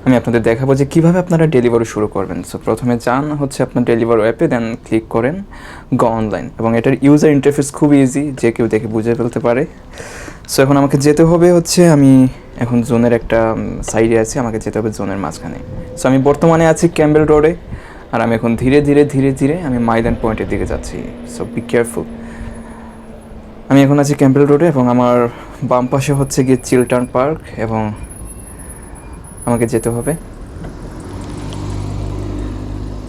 আমি আপনাদের দেখাবো যে কীভাবে আপনারা ডেলিভারি শুরু করবেন। সো প্রথমে যান হচ্ছে আপনার ডেলিভারি অ্যাপে, দেন ক্লিক করেন গো অনলাইন, এবং এটার ইউজার ইন্টারফেস খুব ইজি, যে কেউ দেখে বুঝে ফেলতে পারে। সো এখন আমাকে যেতে হবে হচ্ছে, আমি এখন জোনের একটা সাইডে আছি, আমাকে যেতে হবে জোনের মাঝখানে। সো আমি বর্তমানে আছি ক্যাম্বেল রোডে, আর আমি এখন ধীরে ধীরে আমি মাইল্যান্ড পয়েন্টের দিকে যাচ্ছি। So be careful. আমি এখন আছি ক্যাম্বেল রোডে, এবং আমার বাম পাশে হচ্ছে গিয়ে চিলটার্ন পার্ক, এবং আমাকে যেতে হবে।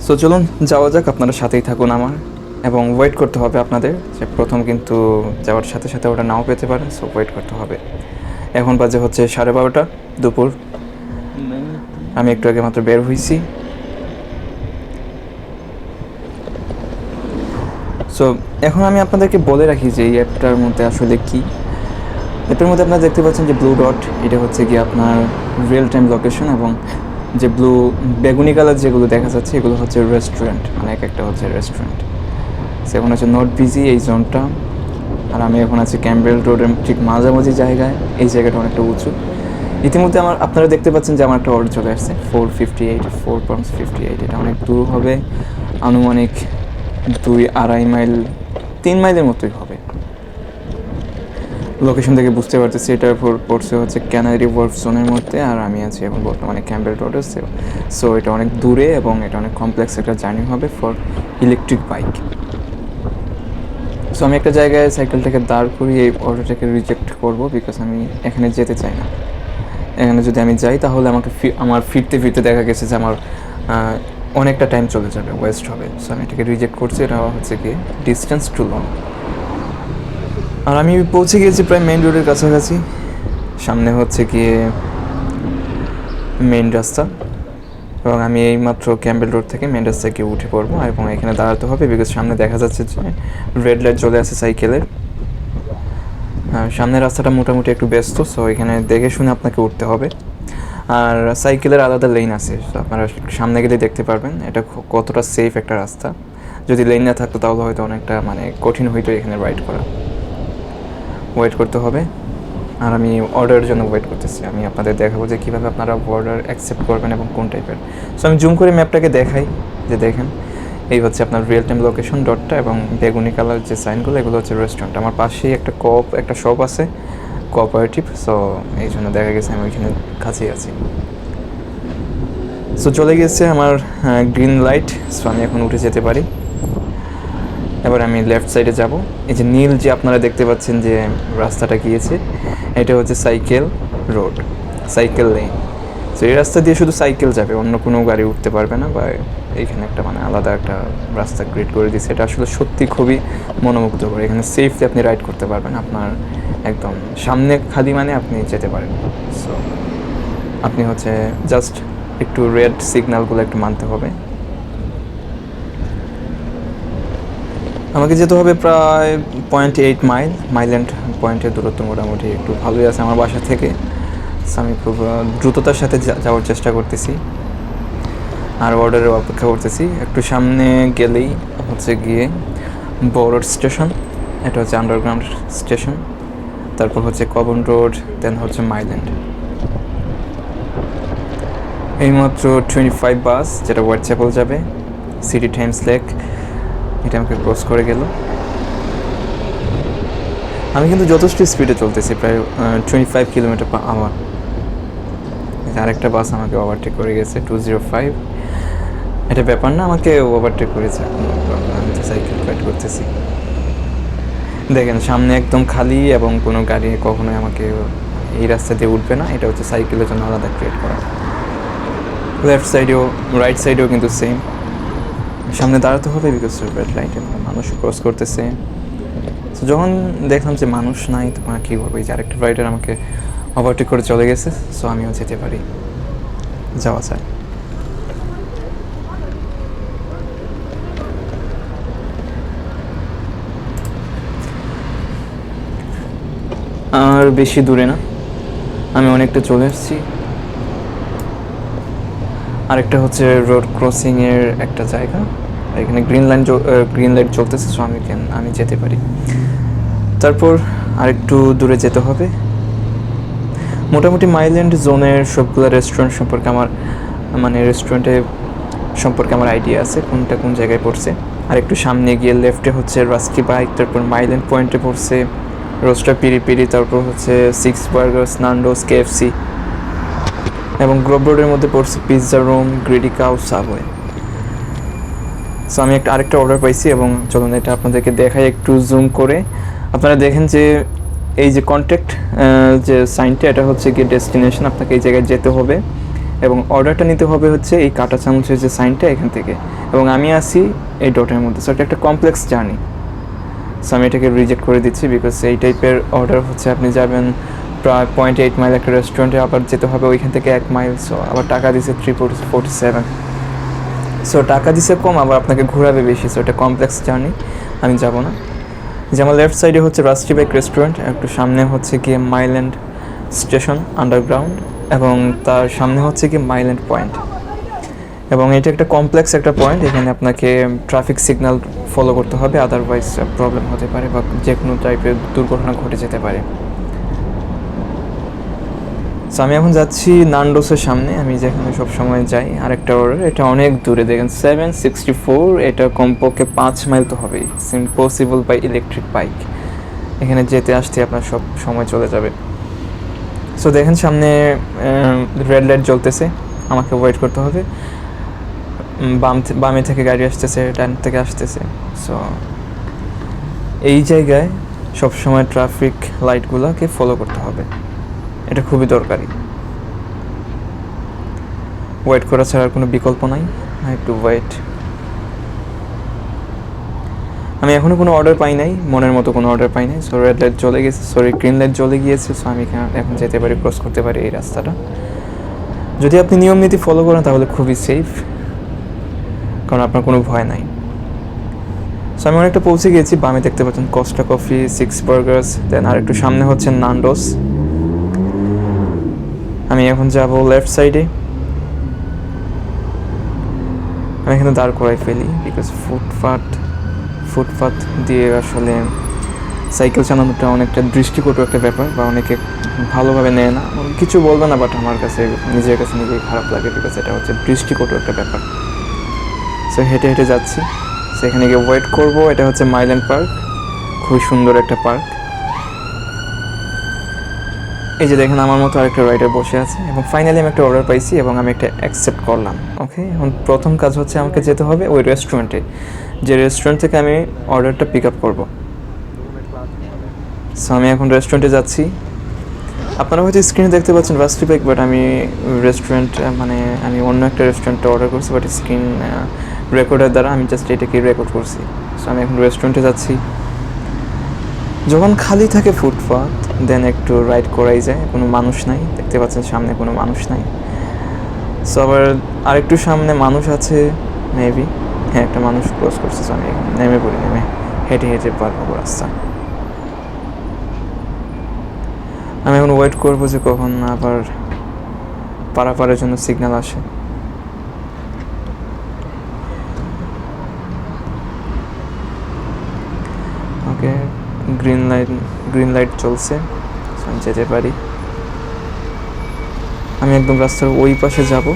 সো চলুন যাওয়া যাক, আপনারা সাথেই থাকুন আমার, এবং ওয়েট করতে হবে আপনাদের, যে প্রথম কিন্তু যাওয়ার সাথে সাথে ওটা নাও পেতে পারেন। সো ওয়েট করতে হবে। এখন বাজে হচ্ছে 12:30 দুপুর, আমি একটু আগে মাত্র বের হয়েছি। সো এখন আমি আপনাদেরকে বলে রাখি যে এই অ্যাপটার মধ্যে আসলে কী। অ্যাপের মধ্যে আপনারা দেখতে পাচ্ছেন যে ব্লু ডট, এটা হচ্ছে কি আপনার রিয়েল টাইম লোকেশন, এবং যে ব্লু বেগুনি কালার যেগুলো দেখা যাচ্ছে এগুলো হচ্ছে রেস্টুরেন্ট, মানে একটা হচ্ছে রেস্টুরেন্ট। সেখন হচ্ছে নট বিজি এই জোনটা, আর আমি এখন আছি ক্যাম্বেল রোডের ঠিক মাঝামাঝি জায়গায়। এই জায়গাটা অনেকটা উঁচু। ইতিমধ্যে আপনারা দেখতে পাচ্ছেন যে আমার একটা অর্ডার চলে আসছে 4.58, এটা অনেক দূর হবে, আনুমানিক 2-2.5 মাইল 3 মাইলের মতোই হবে। লোকেশন থেকে বুঝতে পারতেছি এটার উপর পড়ছে হচ্ছে ক্যানারি ওয়ার্ফ জোনের মধ্যে, আর আমি আছি এখন বর্তমানে ক্যাম্বেল রোডে। সো এটা অনেক দূরে, এবং এটা অনেক কমপ্লেক্স একটা জার্নি হবে ফর ইলেকট্রিক বাইক। সো আমি একটা জায়গায় সাইকেলটাকে দাঁড় করিয়ে এই অর্ডারটাকে রিজেক্ট করব, বিকজ আমি এখানে যেতে চাই না। এখানে যদি আমি যাই তাহলে আমার ফিরতে দেখা গেছে যে আমার অনেকটা টাইম চলে যাবে, ওয়েস্ট হবে। সো আমি এটাকে রিজেক্ট করছি। এটা হচ্ছে কি ডিস্টেন্স টু লং। আর আমি পৌঁছে গিয়েছি প্রায় মেইন রোডের কাছাকাছি। সামনে হচ্ছে গিয়ে মেইন রাস্তা, এবং আমি এইমাত্র ক্যাম্বেল রোড থেকে মেইন রাস্তায় গিয়ে উঠে পড়বো, এবং এখানে দাঁড়াতে হবে বিকজ সামনে দেখা যাচ্ছে যে রেড লাইট চলে আসে সাইকেলের। সামনের রাস্তাটা মোটামুটি একটু ব্যস্ত, সো এখানে দেখে শুনে আপনাকে উঠতে হবে। আর সাইকেলের আলাদা লেন আছে, আপনারা সামনে গেলে দেখতে পারবেন এটা কতটা সেফ একটা রাস্তা। যদি লেন না থাকতো তাহলে হয়তো অনেকটা কঠিন হইতো এখানে রাইড করা। ওয়েট করতে হবে, আর আমি অর্ডারের জন্য ওয়েট করতেছি। আমি আপনাদের দেখাবো যে কীভাবে আপনারা অর্ডার অ্যাকসেপ্ট করবেন এবং কোন টাইপের। সো আমি জুম করে ম্যাপটাকে দেখাই, যে দেখেন এই হচ্ছে আপনার রিয়েল টাইম লোকেশন ডটটা, এবং বেগুনি কালার যে সাইনগুলো এগুলো হচ্ছে রেস্টুরেন্ট। আমার পাশেই একটা শপ আছে, কোঅপারেটিভ। সো এই জন্য দেখা গেছে আমি ওইখানে কাছেই আছি। সো চলে গেছে আমার গ্রিন লাইট। সো আমি এখন উঠে যেতে পারি। এবার আমি লেফট সাইডে যাব। এই যে নীল যে আপনারা দেখতে পাচ্ছেন যে রাস্তাটা গিয়েছে, এটা হচ্ছে cycle road, cycle lane. So এই রাস্তা দিয়ে শুধু সাইকেল যাবে, অন্য কোনো গাড়ি উঠতে পারবে না, বা এইখানে একটা আলাদা একটা রাস্তা ক্রিয়েট করে দিয়েছে। এটা আসলে সত্যি খুবই মনোমুগ্ধকর। এখানে সেফলি আপনি রাইড করতে পারবেন, আপনার একদম সামনে খালি আপনি যেতে পারেন। সো আপনি হচ্ছে জাস্ট একটু রেড সিগন্যালগুলো একটু মানতে হবে। আমাকে যেতে হবে প্রায় 0.8 মাইল্যান্ড পয়েন্টের দূরত্ব মোটামুটি একটু ভালোই আছে আমার বাসা থেকে। আমি খুব দ্রুততার সাথে যাওয়ার চেষ্টা করতেছি, আর অর্ডারের অপেক্ষা করতেছি। একটু সামনে গেলেই হচ্ছে গিয়ে বড় স্টেশন, এটা হচ্ছে আন্ডারগ্রাউন্ড স্টেশন। তারপর হচ্ছে কবন রোড, দেন হচ্ছে মাইল্যান্ড। এইমাত্র 25 বাস, যেটা হোয়াইট চ্যাপেল যাবে, সিটি টাইমস লেক, এটা আমাকে ক্রস করে গেল। আমি কিন্তু যথেষ্ট স্পিডে চলতেছি, প্রায় 25 কিলোমিটার/আওয়ার। আরেকটা বাস আমাকে ওভারটেক করে গেছে 205। এটা ব্যাপার না, আমাকে ওভারটেক করেছে, আমি তো সাইকেল রাইড করতেছি। দেখেন সামনে একদম খালি, এবং কোনো গাড়ি কখনোই আমাকে এই রাস্তা দিয়ে উঠবে না। এটা হচ্ছে সাইকেলের জন্য আলাদা ক্রিয়েট করা। লেফট সাইডেও রাইট সাইডেও কিন্তু সেম। সামনে দাঁড়াতে হবে বিকজ রেড লাইটে মানুষ ক্রস করতেছে। সো যখন দেখলাম যে মানুষ নাই, তখন কী করবো, এই যে আরেকটা রাইডার আমাকে ওভারটেক করে চলে গেছে। সো আমিও যেতে পারি, যাওয়া যায়। আর বেশি দূরে না, আমি অনেকটা চলে এসেছি। আরেকটা হচ্ছে রোড ক্রসিংয়ের একটা জায়গা, এখানে গ্রিন লাইট চলতেছে। সো আমি যেতে পারি। তারপর আরেকটু দূরে যেতে হবে, মোটামুটি মাইল্যান্ড জোনের সবগুলো রেস্টুরেন্ট সম্পর্কে আমার রেস্টুরেন্টের সম্পর্কে আমার আইডিয়া আছে কোনটা কোন জায়গায় পড়ছে। আর একটু সামনে গিয়ে লেফটে হচ্ছে রাস্কি বাইক, তারপর মাইল্যান্ড পয়েন্টে পড়ছে রোস্টার পিরি পিরি, তারপর হচ্ছে সিক্স বার্গার্স, নান্ডোস, কেএফসি, এবং গ্রোভ রোডের মধ্যে পড়ছে pizza room, greedy cow, Subway. So আমি আরেকটা অর্ডার পাইছি এবং চলুন এটা আপনাদেরকে দেখাই একটু জুম করে। আপনারা দেখেন যে এই যে কন্ট্যাক্ট যে সাইনটা, এটা হচ্ছে গিয়ে ডেস্টিনেশন, আপনাকে এই জায়গায় যেতে হবে এবং অর্ডারটা নিতে হবে হচ্ছে এই কাঁটা চামচের যে সাইনটা এখান থেকে, এবং আমি আসি এই ডটের মধ্যে। সো এটা একটা কমপ্লেক্স জার্নি। সো আমি এটাকে রিজেক্ট করে দিচ্ছি, বিকজ এই টাইপের অর্ডার হচ্ছে আপনি যাবেন প্রায় 0.8 মাইল একটা রেস্টুরেন্টে, আবার যেতে হবে ওইখান থেকে 1 মাইল। সো আবার টাকা দিছে 347। সো টাকা দিছে কম, আবার আপনাকে ঘোরাবে বেশি। সো এটা কমপ্লেক্স জার্নি, আমি যাব না। যেমন লেফট সাইডে হচ্ছে রাস্টি বাইক রেস্টুরেন্ট, একটু সামনে হচ্ছে গিয়ে মাইল্যান্ড স্টেশন আন্ডারগ্রাউন্ড, এবং তার সামনে হচ্ছে গিয়ে মাইল্যান্ড পয়েন্ট। এবং এটা একটা কমপ্লেক্স একটা পয়েন্ট, এখানে আপনাকে ট্রাফিক সিগন্যাল ফলো করতে হবে, আদারওয়াইজ প্রবলেম হতে পারে বা যে কোনো টাইপের দুর্ঘটনা ঘটে যেতে পারে। সো আমি এখন যাচ্ছি নান্ডোসের সামনে, আমি যেখানে সবসময় যাই। আরেকটা অর্ডার, এটা অনেক দূরে, দেখেন 764, এটা কমপক্ষে 5 মাইল তো হবেই। It's impossible by electric bike, এখানে যেতে আসতে আপনার সব সময় চলে যাবে। সো দেখেন সামনে রেড লাইট জ্বলতেছে, আমাকে ওয়েট করতে হবে। বামে থেকে গাড়ি আসতেছে, ডান থেকে আসতেছে। সো এই জায়গায় সবসময় ট্রাফিক লাইটগুলোকে ফলো করতে হবে, এটা খুবই দরকারি। ওয়েট করা ছাড়া আর কোনো বিকল্প নাই, আই হ্যাভ টু ওয়েট। আমি এখনও কোনো অর্ডার পাই নাই, মনের মতো কোনো অর্ডার পাই নাই। সো রেড লাইট জ্বলে গেছে, গ্রিন লাইট জ্বলে গিয়েছে। সো আমি এখন যেতে পারি, ক্রস করতে পারি এই রাস্তাটা। যদি আপনি নিয়ম নীতি ফলো করেন তাহলে খুবই সেফ, কারণ আপনার কোনো ভয় নাই। সো আমি অনেকটা পৌঁছে গিয়েছি। বামে দেখতে পাচ্ছেন কস্টা কফি, সিক্স বার্গার্স, দেন আর একটু সামনে হচ্ছে নান্ডোস। আমি এখন যাব লেফট সাইডে। আমি এখানে দাঁড় করাই ফেলি, বিকজ ফুটপাথ দিয়ে আসলে সাইকেল চালানোটা অনেকটা দৃষ্টিকটু একটা ব্যাপার, বা অনেকে ভালোভাবে নেয় না, কিছু বলবে না, বাট আমার কাছে নিজের কাছে নিজেই খারাপ লাগে, বিকজ এটা হচ্ছে দৃষ্টিকটু একটা ব্যাপার। সো হেঁটে হেঁটে যাচ্ছি, সেখানে গিয়ে ওয়েট করব। এটা হচ্ছে মাইল্যান্ড পার্ক, খুবই সুন্দর একটা পার্ক। এই যে দেখেন আমার মতো আরেকটা রাইডার বসে আছে, এবং ফাইনালি আমি একটা অর্ডার পাইছি এবং আমি একটা অ্যাকসেপ্ট করলাম। ওকে, এখন প্রথম কাজ হচ্ছে আমাকে যেতে হবে ওই রেস্টুরেন্টে, যে রেস্টুরেন্ট থেকে আমি অর্ডারটা পিক আপ করবো। সো আমি এখন রেস্টুরেন্টে যাচ্ছি। আপনারা হয়তো স্ক্রিনে দেখতে পাচ্ছেন রাস্টি বাইক, বাট আমি রেস্টুরেন্ট আমি অন্য একটা রেস্টুরেন্টে অর্ডার করছি, বাট স্ক্রিন রেকর্ডের দ্বারা আমি জাস্ট এটাকে রেকর্ড করছি। সো আমি এখন রেস্টুরেন্টে যাচ্ছি। যখন খালি থাকে ফুটপাথ, দেন একটু রাইড করাই যায়, কোনো মানুষ নাই, দেখতে পাচ্ছেন সামনে কোনো মানুষ নাই। সো আবার আরেকটু সামনে মানুষ আছে মেবি, হ্যাঁ একটা মানুষ ক্রস করছে। সো আমি নেমে পড়ি, নেমে হেঁটে হেঁটে পারবো রাস্তা। আমি এখন ওয়েট করবো যে কখন আবার পারাপারের জন্য সিগন্যাল আসে। ওকে, গ্রিন লাইট চলছে, আমি যেতে পারি। আমি একদম রাস্তার ওই পাশে যাব।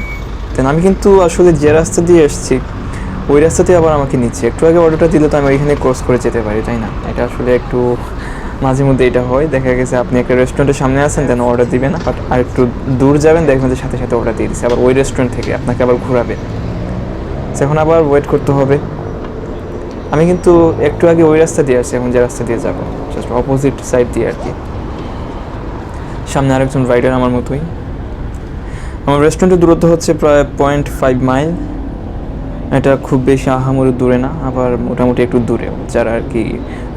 দেন আমি কিন্তু আসলে যে রাস্তা দিয়ে এসেছি ওই রাস্তাতে আবার আমাকে নিচ্ছে। একটু আগে অর্ডারটা দিলে তো আমি ওইখানে ক্রস করে যেতে পারি, তাই না? এটা আসলে একটু মাঝে মধ্যে এটা হয়। দেখা গেছে আপনি একটা রেস্টুরেন্টের সামনে আছেন, দেন অর্ডার দিবে না, বাট আর একটু দূর যাবেন, দেখবেন যে সাথে সাথে অর্ডার দিয়ে দিচ্ছে, আবার ওই রেস্টুরেন্ট থেকে আপনাকে আবার ঘোরাবে। এখন আবার ওয়েট করতে হবে। আমি কিন্তু একটু আগে ওই রাস্তা দিয়ে আসছি, এখন যে রাস্তা দিয়ে যাবো জাস্ট অপোজিট সাইড দিয়ে আর কি। সামনে আরেকজন রাইডার আমার মতোই। আমার রেস্টুরেন্টের দূরত্ব হচ্ছে প্রায় 0.5 মাইল। এটা খুব বেশি আহামরি দূরে না, আবার মোটামুটি একটু দূরে। যারা আর কি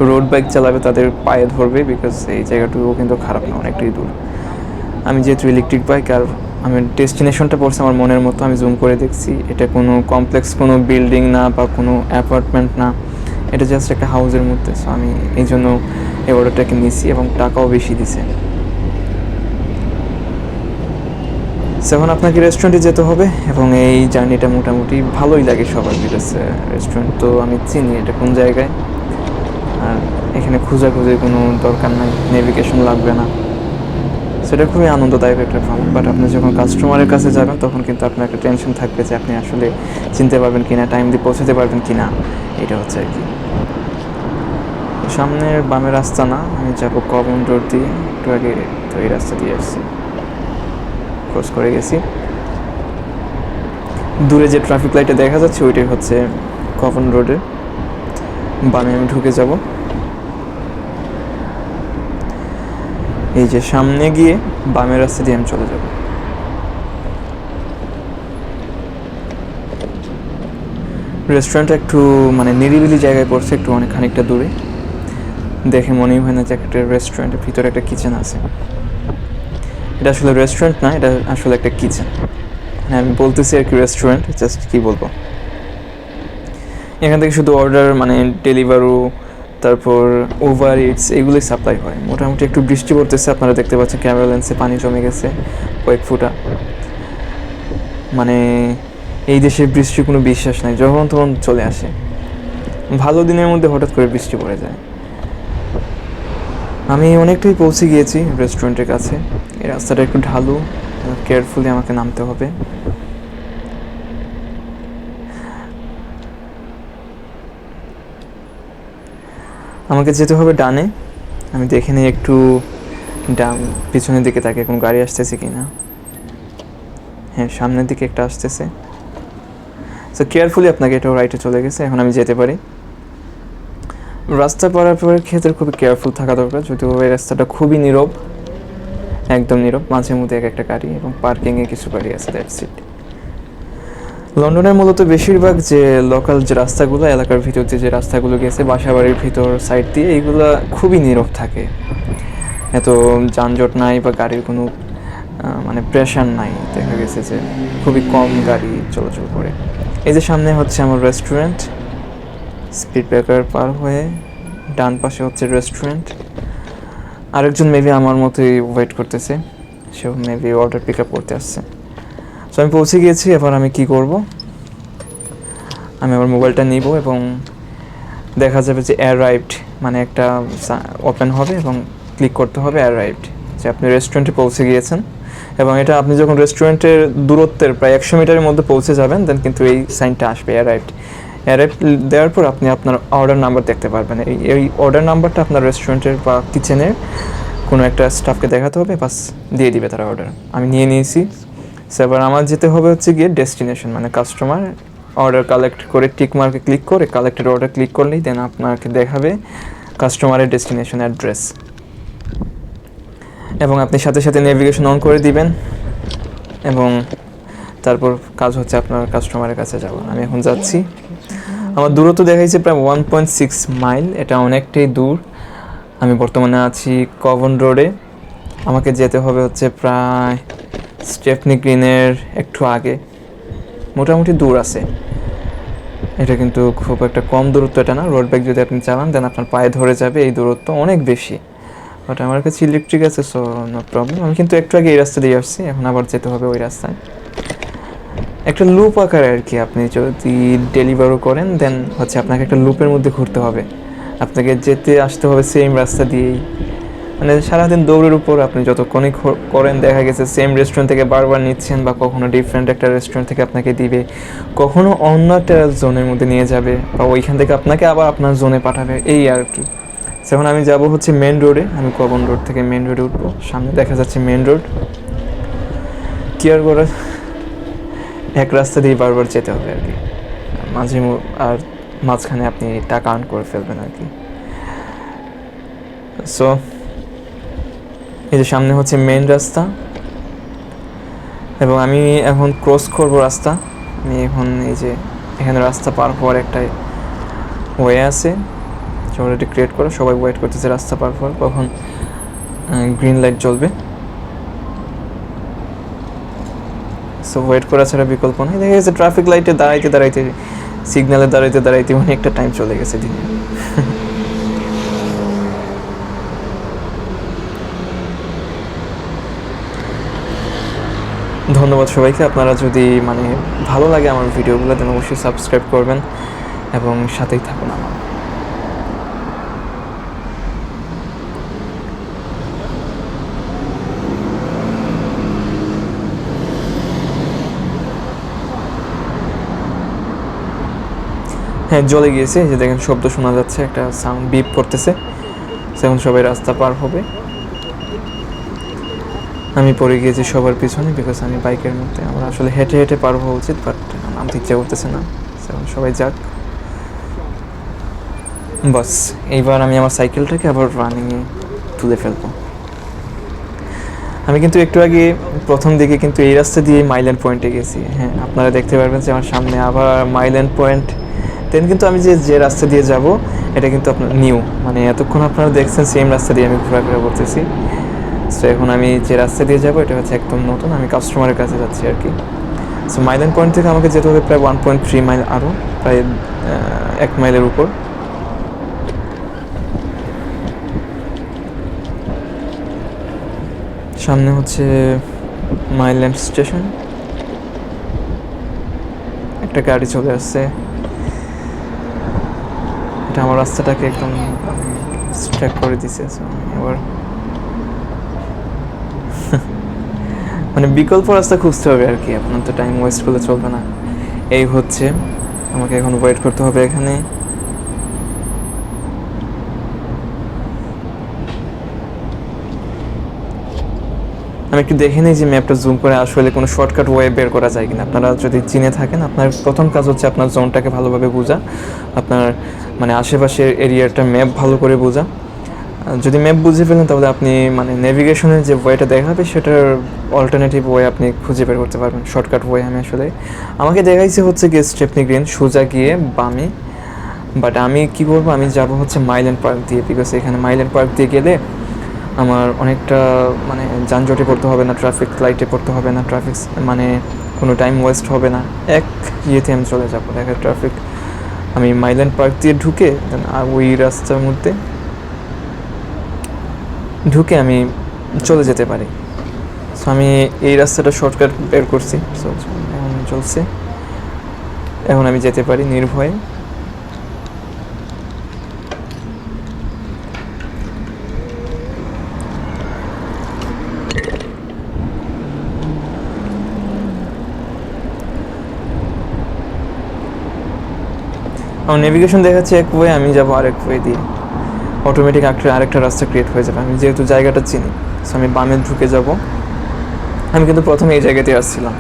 রোড বাইক চালাবে তাদের পায়ে ধরবে, বিকজ এই জায়গাটুকু কিন্তু খারাপ না, অনেকটাই দূর। আমি যেহেতু ইলেকট্রিক বাইক, আর আমি ডেস্টিনেশনটা পড়ছে আমার মনের মতো, আমি জুম করে দেখছি, এটা কোনো কমপ্লেক্স কোনো বিল্ডিং না বা কোনো অ্যাপার্টমেন্ট না, এটা জাস্ট একটা হাউসের মধ্যে। সো আমি এই জন্য এই অর্ডারটাকে নিয়েছি এবং টাকাও বেশি দিছে। এখন আপনাকে রেস্টুরেন্টে যেতে হবে, এবং এই জার্নিটা মোটামুটি ভালোই লাগে সবার, বিকজ রেস্টুরেন্ট তো আমি চিনি এটা কোন জায়গায়, আর এখানে খোঁজাখুঁজির কোনো দরকার নাই, নেভিগেশন লাগবে না। সেটা খুবই আনন্দদায়ক একটা ভ্রমণ। বাট আপনি যখন কাস্টমারের কাছে যাবেন তখন কিন্তু আপনার একটা টেনশন থাকবে যে আপনি আসলে চিনতে পারবেন কি না, টাইম দিয়ে পৌঁছাতে পারবেন কি না, এটা হচ্ছে আর কি। সামনের বামের রাস্তা না, আমি যাবো কমন রোড দিয়ে, একটু আগে তো এই রাস্তা দিয়ে আসছি, ক্রস করে গেছি। দূরে যে ট্রাফিক লাইটে দেখা যাচ্ছে ওইটাই হচ্ছে কমন রোডের বামে আমি ঢুকে যাব। এই যে সামনে গিয়ে বামের রাস্তা দিয়ে আমি চলে যাব। রেস্টুরেন্টটা একটু মানে নিরিবিলি জায়গায় পড়ছে, একটু অনেক খানিকটা দূরে, দেখে মনেই হয় না যে একটা রেস্টুরেন্টের ভিতরে একটা কিচেন আছে। এটা আসলে রেস্টুরেন্ট না, এটা আসলে একটা কিচেন। মানে আমি বলতেছি আর কি রেস্টুরেন্ট, জাস্ট কি বলবো, এখান থেকে শুধু অর্ডার মানে ডেলিভারু, তারপর ওভার ইটস এগুলোই সাপ্লাই হয়। মোটামুটি একটু বৃষ্টি পড়তেছে, আপনারা দেখতে পাচ্ছেন ক্যামেরা লেন্সে পানি জমে গেছে কয়েক ফুটা। মানে এই দেশের বৃষ্টির কোনো বিশ্বাস নাই, যখন তখন চলে আসে। ভালো দিনের মধ্যে হঠাৎ করে বৃষ্টি পড়ে যায়। আমি অনেকটাই পৌঁছে গিয়েছি রেস্টুরেন্টের কাছে। এই রাস্তাটা একটু ঢালু, কেয়ারফুলি আমাকে নামতে হবে। আমাকে যেতে হবে ডানে। আমি দেখে নিই একটু ডান পিছনের দিকে তাকে কোনো গাড়ি আসতেছে কি না। হ্যাঁ, সামনের দিকে একটা আসতেছে। সো কেয়ারফুলি আপনাকে এটাও রাইটে চলে গেছে, এখন আমি যেতে পারি। রাস্তা পারাপারের ক্ষেত্রে খুবই কেয়ারফুল থাকা দরকার, যদিও এই রাস্তাটা খুবই নীরব, একদম নীরব। মাঝে মধ্যে এক একটা গাড়ি এবং পার্কিংয়ে কিছু গাড়ি আছে, দ্যাটস ইট। লন্ডনের মূলত বেশিরভাগ যে লোকাল যে রাস্তাগুলো, এলাকার ভিতর দিয়ে যে রাস্তাগুলো গেছে বাসা বাড়ির ভিতর সাইড দিয়ে, এইগুলো খুবই নীরব থাকে। এত যানজট নাই বা গাড়ির কোনো মানে প্রেশার নাই। দেখা গেছে যে খুবই কম গাড়ি চলাচল করে। এই যে সামনে হচ্ছে আমার রেস্টুরেন্ট, স্পিড ব্রেকার পার হয়ে ডান পাশে হচ্ছে রেস্টুরেন্ট। আরেকজন মেবি আমার মতোই ওয়েট করতেছে, সেও মেবি অর্ডার পিক আপ করতে আসছে। সো আমি পৌঁছে গিয়েছি। এবার আমি কি করব, আমি আমার মোবাইলটা নিব এবং দেখা যাবে যে অ্যারাইভড, মানে একটা ওপেন হবে এবং ক্লিক করতে হবে অ্যারাইভড, যে আপনি রেস্টুরেন্টে পৌঁছে গিয়েছেন। এবং এটা আপনি যখন রেস্টুরেন্টের দূরত্বের প্রায় 100 মিটারের মধ্যে পৌঁছে যাবেন, দেন কিন্তু এই সাইনটা আসবে অ্যারাইভড। অ্যারাইভড দেওয়ার পর আপনি আপনার অর্ডার নাম্বার দেখতে পারবেন। এই অর্ডার নাম্বারটা আপনার রেস্টুরেন্টের বা কিচেনের কোনো একটা স্টাফকে দেখাতে হবে, বাস দিয়ে দিবে তারা অর্ডার। আমি নিয়ে নিয়েছি। সো এবার আমার যেতে হবে হচ্ছে গিয়ে ডেস্টিনেশন, মানে কাস্টমার অর্ডার কালেক্ট করে টিক মার্কে ক্লিক করে কালেক্টেড অর্ডার ক্লিক করলেই দেন আপনাকে দেখাবে কাস্টমারের ডেস্টিনেশন অ্যাড্রেস। এবং আপনি সাথে সাথে নেভিগেশন অন করে দিবেন এবং তারপর কাজ হচ্ছে আপনার কাস্টমারের কাছে যাওয়া। আমি এখন যাচ্ছি। আমার দূরত্ব দেখাইছে প্রায় 1.6 মাইল, এটা অনেকটাই দূর। আমি বর্তমানে আছি কভন রোডে। আমাকে যেতে হবে হচ্ছে প্রায় স্টেফনি গ্রিনের একটু আগে, মোটামুটি দূর আছে। এটা কিন্তু খুব একটা কম দূরত্ব এটা না। রোড বাইক যদি আপনি চালান দেন আপনার পায়ে ধরে যাবে, এই দূরত্ব অনেক বেশি। বাট আমার কাছে ইলেকট্রিক আছে, সো নো প্রবলেম। আমি কিন্তু একটু আগে এই রাস্তা দিয়ে আসছি, এখন আবার যেতে হবে ওই রাস্তায়। একটা লুপ আকারে আর কি, আপনি যদি ডেলিভারও করেন দেন হচ্ছে আপনাকে একটা লুপের মধ্যে ঘুরতে হবে, আপনাকে যেতে আসতে হবে সেম রাস্তা দিয়েই। মানে সারাদিন দৌড়ের উপর আপনি যতক্ষণই করেন, দেখা গেছে সেম রেস্টুরেন্ট থেকে বারবার নিচ্ছেন, বা কখনো ডিফারেন্ট একটা রেস্টুরেন্ট থেকে আপনাকে দিবে, কখনো অন্য একটা জোনের মধ্যে নিয়ে যাবে, বা ওইখান থেকে আপনাকে আবার আপনার জোনে পাঠাবে, এই আর কি। এখন আমি যাব হচ্ছে মেন রোডে। আমি কবন রোড থেকে মেন রোডে উঠবো। সামনে দেখা যাচ্ছে মেন রোড। কেয়ার করে এক রাস্তা দিয়ে বারবার যেতে হবে আর কি, মাঝে আর মাঝখানে আপনি টাকা আর্ন করে ফেলবেন আর কি। সো এই যে সামনে হচ্ছে মেন রাস্তা এবং আমি এখন ক্রস করব রাস্তা। আমি এখন এই যে এখানে রাস্তা পার হওয়ার একটা ওয়ে আছে অলরেডি ক্রিয়েট করা, সবাই ওয়েট করতেছে রাস্তা পার হওয়ার, কখন গ্রিন লাইট জ্বলবে। সো ওয়েট করা ছাড়া বিকল্প নেই। দেখা গেছে ট্রাফিক লাইটে দাঁড়াইতে দাঁড়াইতে, সিগন্যালে দাঁড়াইতে দাঁড়াইতে অনেকটা টাইম চলে গেছে দিনে। ধন্যবাদ সবাইকে। আপনারা যদি মানে ভালো লাগে আমার ভিডিওগুলো, দেন অবশ্যই সাবস্ক্রাইব করবেন এবং সাথেই থাকুন আমার। হ্যাঁ জ্বলে গিয়েছে, এই যে দেখেন শব্দ শোনা যাচ্ছে, একটা সাউন্ড বিপ করতেছে। এখন সবাই রাস্তা পার হবে, আমি পড়ে গিয়েছি সবার পিছনে, বিকজ আমি বাইকের মধ্যে। আমার আসলে হেঁটে হেঁটে পার হওয়া উচিত, বাট নামতে ইচ্ছা করতেছে না। এখন সবাই যাক, বাস এইবার আমি আমার সাইকেলটাকে আবার রানিংয়ে তুলে ফেলবো। আমি কিন্তু একটু আগে প্রথম দিকে কিন্তু এই রাস্তা দিয়ে মাইল্যান্ড পয়েন্টে গেছি। হ্যাঁ, আপনারা দেখতে পারবেন যে আমার সামনে আবার মাইল্যান্ড পয়েন্ট। দেন কিন্তু আমি যে রাস্তা দিয়ে যাব এটা কিন্তু আপনার নিউ, মানে এতক্ষণ আপনারা দেখছেন সেম রাস্তা দিয়ে আমি ঘোরাফেরা করতেছি। সো এখন আমি যে রাস্তা দিয়ে যাব এটা হচ্ছে একদম নতুন, আমি কাস্টমারের কাছে যাচ্ছি আর কি। সো মাইল্যান্ড পয়েন্ট থেকে আমাকে যেতে হবে প্রায় 1.3 মাইল, আরও প্রায় 1 মাইলের উপর। সামনে হচ্ছে মাইল্যান্ড স্টেশন, একটা গাড়ি চলে আসছে। এটা আমার রাস্তাটাকে একদম স্ট্র্যাক করে দিছে। এবার মানে বিকল্প রাস্তা খুঁজতে হবে আর কি, আপনার তো টাইম ওয়েস্ট করলে চলবে না। এই হচ্ছে, আমাকে এখন ওয়েট করতে হবে এখানে। আমি একটু দেখে নিই যে ম্যাপটা জুম করে আসলে কোনো শর্টকাট ওয়ে বের করা যায় কিনা। আপনারা যদি চিনে থাকেন, আপনার প্রথম কাজ হচ্ছে আপনার জোনটাকে ভালোভাবে বোঝা, আপনার মানে আশেপাশের এরিয়াটা ম্যাপ ভালো করে বোঝা। যদি ম্যাপ বুঝে ফেলেন তাহলে আপনি মানে নেভিগেশনের যে ওয়েটা দেখাবে সেটার অল্টারনেটিভ ওয়ে আপনি খুঁজে বের করতে পারবেন, শর্টকাট ওয়ে। আমি আসলে আমাকে দেখাইছে হচ্ছে গিয়ে স্টেপনি গ্রিন সোজা গিয়ে বামে, বাট আমি কী করবো, আমি যাব হচ্ছে মাইল্যান্ড পার্ক দিয়ে, বিকজ এখানে মাইল্যান্ড পার্ক দিয়ে গেলে আমার অনেকটা মানে যানজটে পড়তে হবে না, ট্রাফিক লাইটে পড়তে হবে না, ট্রাফিক মানে কোনো টাইম ওয়েস্ট হবে না, এক ইয়েতে আমি চলে যাবো। দেখা ট্রাফিক, আমি মাইল্যান্ড পার্ক দিয়ে ঢুকে ওই রাস্তার মধ্যে ঢুকে আমি চলে যেতে পারি। সো আমি এই রাস্তাটা শর্টকাট বের করছি। সো এখন চলছে, এখন আমি যেতে পারি নির্ভয়ে। আমার নেভিগেশন দেখাচ্ছে এক ওয়ে, আমি যাবো আরেক ওয়ে দিয়ে, অটোমেটিক আরেকটা রাস্তা ক্রিয়েট হয়ে যাবে। আমি যেহেতু জায়গাটা চিনি, সো আমি বামে ঢুকে যাব। আমি কিন্তু প্রথমে এই জায়গাতে আসছিলাম,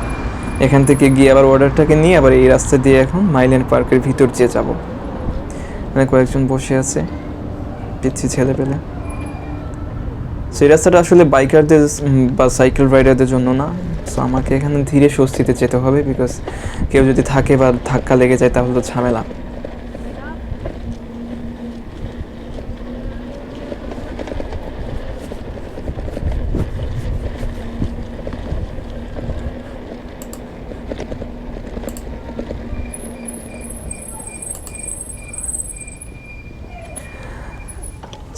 এখান থেকে গিয়ে আবার অর্ডারটাকে নিয়ে আবার এই রাস্তা দিয়ে এখন মাইল্যান্ড পার্কের ভিতর দিয়ে যাব। মানে কয়েকজন বসে আছে পিচ্ছি ছেলে পেলে। সেই রাস্তাটা আসলে বাইকারদের বা সাইকেল রাইডারদের জন্য না। সো আমাকে এখানে ধীরে স্বস্তিতে যেতে হবে, বিকজ কেউ যদি থাকে বা ধাক্কা লেগে যায় তাহলে তো ঝামেলা।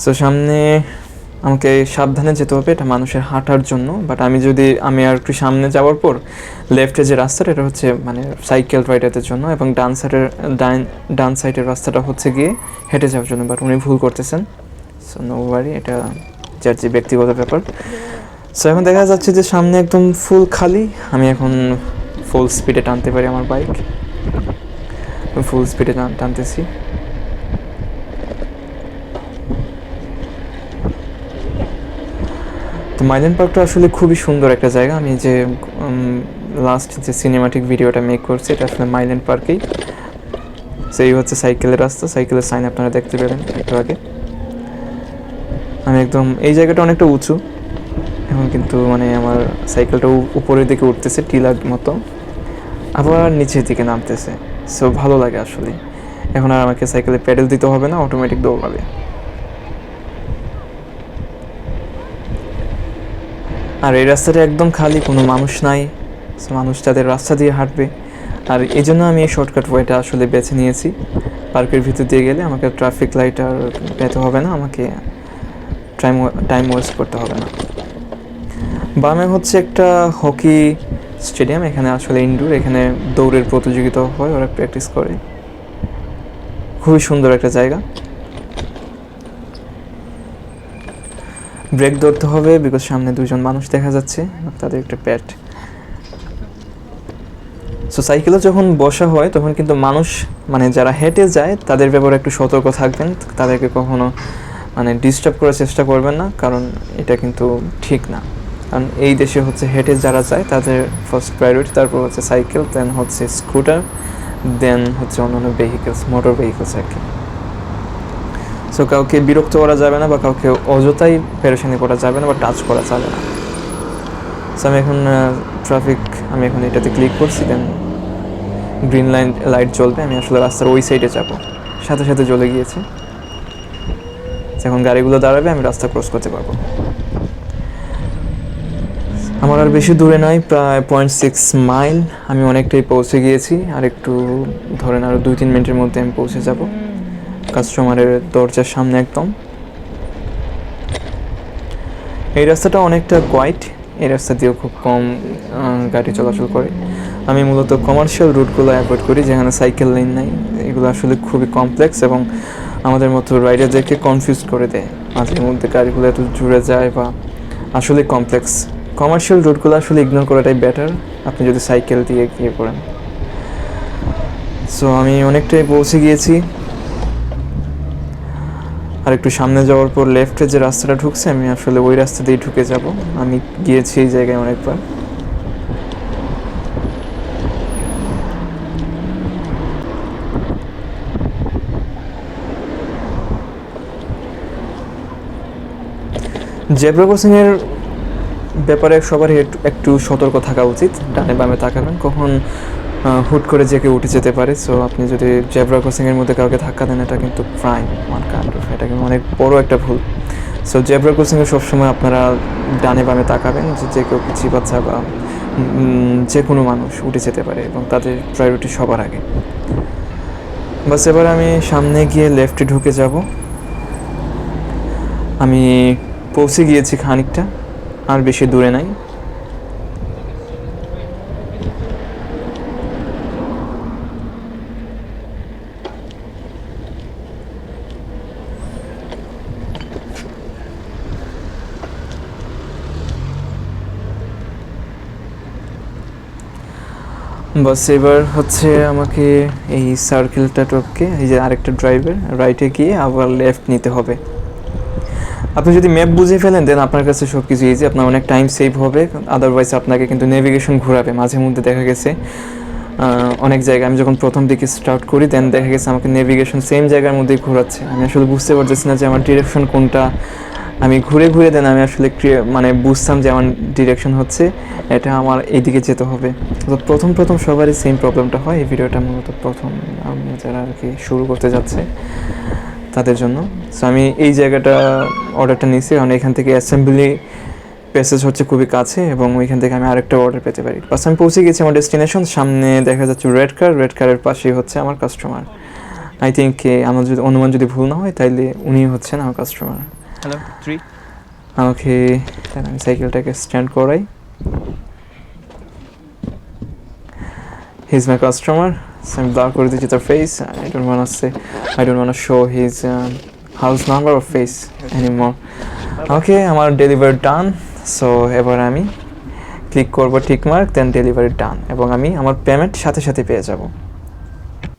সো সামনে আমাকে সাবধানে যেতে হবে, এটা মানুষের হাঁটার জন্য। বাট আমি আর একটু সামনে যাওয়ার পর লেফটে যে রাস্তাটা এটা হচ্ছে মানে সাইকেল রাইডারদের জন্য, এবং ডান সাইডের রাস্তাটা হচ্ছে গিয়ে হেঁটে যাওয়ার জন্য। বাট উনি ভুল করতেছেন। সো নো ওয়ারি, এটা যার যে ব্যক্তিগত ব্যাপার। সো এখন দেখা যাচ্ছে যে সামনে একদম ফুল খালি, আমি এখন ফুল স্পিডে টানতে পারি আমার বাইক, ফুল স্পিডে টানতেছি। তো মাইল্যান্ড পার্কটা আসলে খুবই সুন্দর একটা জায়গা। আমি যে লাস্ট যে সিনেমাটিক ভিডিওটা মেক করছি এটা আসলে মাইল্যান্ড পার্কেই। সেই হচ্ছে সাইকেলের রাস্তা, সাইকেলের সাইন আপনারা দেখতে পেলেন একটু আগে। আমি একদম এই জায়গাটা অনেকটা উঁচু, এখন কিন্তু মানে আমার সাইকেলটা উপরের দিকে উঠতেছে টিলার মতো, আবার নিচের দিকে নামতেছে। সো ভালো লাগে আসলে। এখন আর আমাকে সাইকেলে প্যাডেল দিতে হবে না, অটোমেটিক দৌড়াবে। আর এই রাস্তাটা একদম খালি, কোনো মানুষ নাই, মানুষ তাদের রাস্তা দিয়ে হাঁটবে। আর এই জন্য আমি এই শর্টকাট ওয়েটা আসলে বেছে নিয়েছি। পার্কের ভিতর দিয়ে গেলে আমাকে ট্রাফিক লাইট আর পেতে হবে না, আমাকে টাইম ওয়েস্ট করতে হবে না। বামে হচ্ছে একটা হকি স্টেডিয়াম, এখানে আসলে ইনডোর, এখানে দৌড়ের প্রতিযোগিতা হয়, ওরা প্র্যাকটিস করে। খুবই সুন্দর একটা জায়গা। ব্রেক ধরতে হবে বিকজ সামনে দুজন মানুষ দেখা যাচ্ছে, তাদের একটা প্যাট। সো সাইকেলে যখন বসা হয় তখন কিন্তু মানুষ মানে যারা হেঁটে যায় তাদের ব্যাপারে একটু সতর্ক থাকবেন, তাদেরকে কখনো মানে ডিস্টার্ব করার চেষ্টা করবেন না, কারণ এটা কিন্তু ঠিক না। কারণ এই দেশে হচ্ছে হেঁটে যারা যায় তাদের ফার্স্ট প্রায়োরিটি, তারপর হচ্ছে সাইকেল, দেন হচ্ছে স্কুটার, দেন হচ্ছে অন্যান্য ভেহিকেলস, মোটর ভেহিকেলস আর কি। সো কাউকে বিরক্ত করা যাবে না বা কাউকে অযথাই পেরেশানি করা যাবে না বা টাচ করা যাবে না। সো আমি এখন আমি এখন এটাতে ক্লিক করছি, দেন গ্রিন লাইট জ্বলবে, আমি আসলে রাস্তার ওই সাইডে যাব, সাথে সাথে জ্বলে গিয়েছে। এখন গাড়িগুলো দাঁড়াবে, আমি রাস্তা ক্রস করতে পারবো। আমার আর বেশি দূরে নয়, প্রায় 0.6 মাইল, আমি অনেকটাই পৌঁছে গিয়েছি। আর একটু ধরেন আরও 2-3 মিনিটের মধ্যে আমি পৌঁছে যাব কাস্টমারের দরজার সামনে একদম। এই রাস্তাটা অনেকটা কোয়াইট, এই রাস্তা দিয়েও খুব কম গাড়ি চলাচল করে। আমি মূলত কমার্শিয়াল রুটগুলো অ্যাভয়েড করি, যেখানে সাইকেল লেন নাই। এগুলো আসলে খুবই কমপ্লেক্স এবং আমাদের মতো রাইডারদেরকে কনফিউজ করে দেয়। মাঝে মধ্যে গাড়িগুলো এত জুড়ে যায় বা আসলে কমপ্লেক্স। কমার্শিয়াল রুটগুলো আসলে ইগনোর করাটাই বেটার, আপনি যদি সাইকেল দিয়ে গিয়ে পড়েন। সো আমি অনেকটাই পৌঁছে গিয়েছি। আর একটু সামনে যাওয়ার পর লেফটে যে রাস্তাটা ঢুকছে, আমি আসলে ওই রাস্তা দিয়ে ঢুকে যাব। আমি গিয়েছি এই জায়গায় অনেকবার। জেব্রা ক্রসিংয়ের ব্যাপারে সবারই একটু সতর্ক থাকা উচিত। ডানে বামে তাকাবেন, কখন হুট করে যে কেউ উঠে যেতে পারে। সো আপনি যদি জেব্রা ক্রসিংয়ের মধ্যে কাউকে ধাক্কা দেন, এটা কিন্তু ক্রাইম, এটা কিন্তু অনেক বড় একটা ভুল। সো জেব্রা ক্রসিংয়ে সবসময় আপনারা ডানে বামে তাকাবেন, যে কেউ পিছিয়ে বাচ্চা বা যে কোনো মানুষ উঠে যেতে পারে এবং তাদের প্রায়োরিটি সবার আগে। বাস এবার আমি সামনে গিয়ে লেফটে ঢুকে যাব। আমি পৌঁছে গিয়েছি খানিকটা, আর বেশি দূরে নাই। বাস এবার হচ্ছে আমাকে এই সার্কেলটা টপকে এই যে আরেকটা ড্রাইভের রাইটে গিয়ে আবার লেফট নিতে হবে। আপনি যদি ম্যাপ বুঝে ফেলেন দেন আপনার কাছে সব কিছু ইজি, আপনার অনেক টাইম সেভ হবে। আদারওয়াইজ আপনাকে কিন্তু নেভিগেশন ঘোরাবে। মাঝে মধ্যে দেখা গেছে অনেক জায়গায় আমি যখন প্রথম দিকে স্টার্ট করি দেন দেখা গেছে আমাকে নেভিগেশন সেম জায়গার মধ্যেই ঘোরাচ্ছে। আমি আসলে বুঝতে পারতেছি না যে আমার ডিরেকশন কোনটা। আমি ঘুরে ঘুরে দেন আমি আসলে মানে বুঝতাম যে আমার ডিরেকশন হচ্ছে এটা, আমার এইদিকে যেতে হবে। তো প্রথম সবারই সেম প্রবলেমটা হয়। এই ভিডিওটা মূলত প্রথম যারা আর কি শুরু করতে যাচ্ছে তাদের জন্য। সো আমি এই জায়গাটা অর্ডারটা নিয়েছি, কারণ এখান থেকে অ্যাসেম্বলি প্যাসেজ হচ্ছে খুবই কাছে এবং ওইখান থেকে আমি আরেকটা অর্ডার পেতে পারি। বাস আমি পৌঁছে গেছি আমার ডেস্টিনেশন। সামনে দেখা যাচ্ছে রেড কারের পাশেই হচ্ছে আমার কাস্টমার। আই থিঙ্ক আমার যদি অনুমান যদি ভুল না হয় তাইলে উনি হচ্ছেন আমার কাস্টমার। হ্যালো 3 আমাকে আমি সাইকেলটাকে স্ট্যান্ড করাই। He is my customer. আমি ব্লার করে দিচ্ছি তার face. I don't wanna show his house number or face anymore. ওকে, আমার ডেলিভারি ডান। সো এবার আমি ক্লিক করবো টিক মার্ক, দেন ডেলিভারি ডান, এবং আমি আমার পেমেন্ট সাথে সাথে পেয়ে যাব।